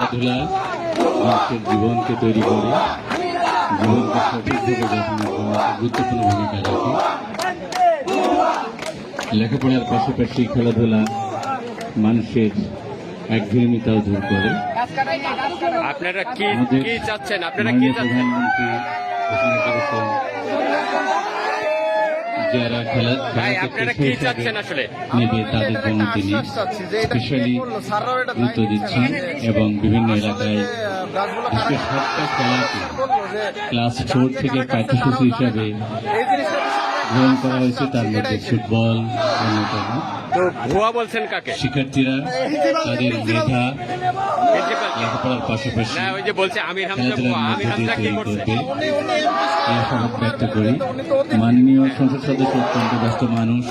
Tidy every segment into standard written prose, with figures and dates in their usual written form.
খেলাধুলা মানুষের জীবনকে তৈরি করে, জীবনকে সঠিকভাবে গঠনের গুরুত্বপূর্ণ ভূমিকা রাখে। লেখাপড়ার পাশাপাশি খেলাধুলা মানুষের একঘেয়েমিতাও দূর করে। আপনারা কি চাচ্ছেন? প্রধানমন্ত্রী ঘোষণা করেছেন যারা নেবে তাদের জন্য তিনি স্পেশালি গুরুত্ব দিচ্ছেন এবং বিভিন্ন এলাকায় বিশেষ সবটা খেলাকে ক্লাস 4 থেকে পাঠ্যসূচি হিসাবে গ্রহণ করা হয়েছে। তার মধ্যে ফুটবল অন্যতম। তো ভুয়া বলছেন কাকে? শিক্ষার্থীরা তাদের মেধা লেখাপড়ার পাশাপাশি আশাবাদ ব্যক্ত করি। মাননীয় সংসদ সদস্য অত্যন্ত ব্যস্ত মানুষ,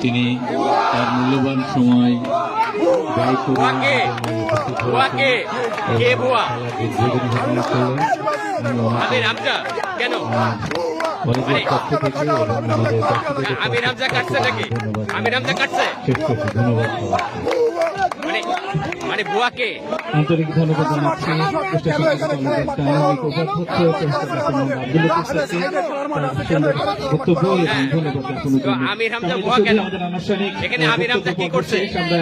তিনি তার মূল্যবান সময় ব্যয় করে আন্তরিক ধন্যবাদ জানাচ্ছি বক্তব্য এবং আমরা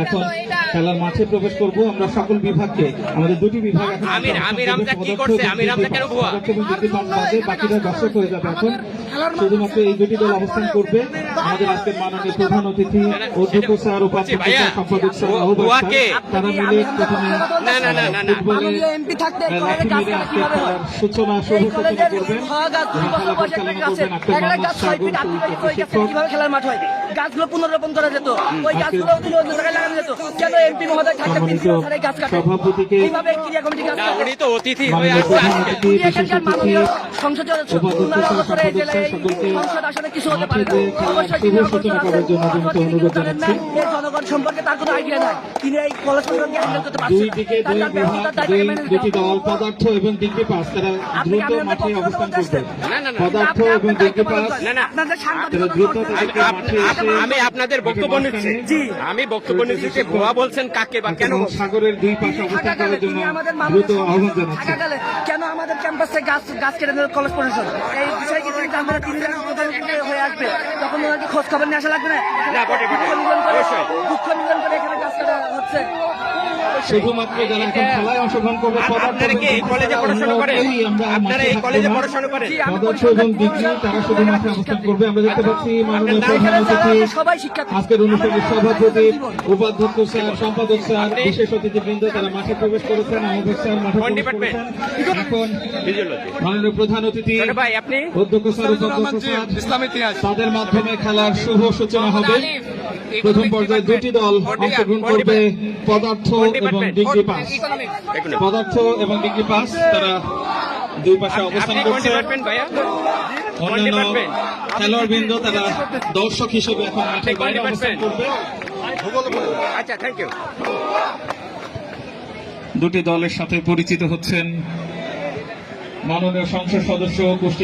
এখন খেলার মাঠে প্রবেশ করব। আমরা সকল বিভাগকে, আমাদের দুটি বিভাগ বাকিরা দর্শক হয়ে যাবে। এখন শুধুমাত্র এই দুটি দল অবস্থান করবে। আমাদের আজকের মাননীয় প্রধান অতিথি অধ্যক্ষ স্যার, উপাধ্যক্ষ স্যার, সম্পাদক স্যার, আহ্বায়ক স্যার, তারা মিলে প্রথমে লাঠি মেরে আজকে খেলার সূচনা শুভ সূচনা করবেন। খেলা পরিচালনা করবেন আক্তার মোহাম্মদ সাগর, শিক্ষক। খেলার মাঠ হয়, গাছগুলো পুনর্রোপণ করা যেত, ওই গাছগুলো অন্য জায়গায় লাগানো যেত। কেন এমপি মহোদয় গাছ কাটে? সভাপতিকে অতিথি সংসদ আসলে কিছু হতে পারে জনগণ সম্পর্কে তার কোনো আইডিয়া নাই। তিনি এই কলেজ সম্পর্কে হ্যান্ডেল করতে পারছেন। দুটি দল পদার্থ এবং ডিগ্রি পাস, তারা দ্রুত মাঠে অবস্থান করবে। পদার্থ এবং ডিগ্রি পাস দ্রুত মাঠে এসে আমি আপনাদের বক্তব্য নিচ্ছি। আমি বক্তব্য নিচ্ছি যে ভুয়া বলছেন কাকে বা কেন? সাগরের দুই পাশে অবস্থান করার জন্য দ্রুত আহ্বান জানাচ্ছি। কেন আমাদের ক্যাম্পাসে গাছ কেটে দেবে কলেজ প্রশাসন? এই বিষয়ে কিন্তু আমরা 3 জন হয়ে আসবে, তখন ওনাকে খোঁজ খবর নিয়ে আসা লাগবে না? দুঃখ নিবেদন করে এখানে গাছ কাটা হচ্ছে। শুধুমাত্র যারা এখন খেলায় অংশগ্রহণ করবে পদার্থ এবং ডিগ্রি, তারা শুধু মাঠে অবস্থান করবে। আমরা দেখতে পাচ্ছি মাননীয় প্রধান অতিথি, আজকের অনুষ্ঠানের সভাপতি, উপাধ্যক্ষ স্যার, সম্পাদক স্যার, বিশেষ অতিথিবৃন্দ তারা মাঠে প্রবেশ করেছেন। আহ্বায়ক স্যার মাঠে প্রবেশ করেছেন। এখন মাননীয় প্রধান অতিথি অধ্যক্ষ স্যার, উপাধ্যক্ষ স্যার, তাদের মাধ্যমে খেলার শুভ সূচনা হবে। প্রথম পর্যায়ে দুটি দল অংশগ্রহণ করবে, পদার্থ এবং ডিগ্রি পাস। পদার্থ এবং ডিগ্রি পাস তারা দুই পাশে অবস্থান করছে। অন্যান্য খেলোয়াড় বৃন্দ তারা দর্শক হিসেবে এখন মাঠের বাইরে অবস্থান করবে। দুটি দলের সাথে পরিচিত হচ্ছেন মাননীয় সংসদ সদস্য কুষ্টিয়া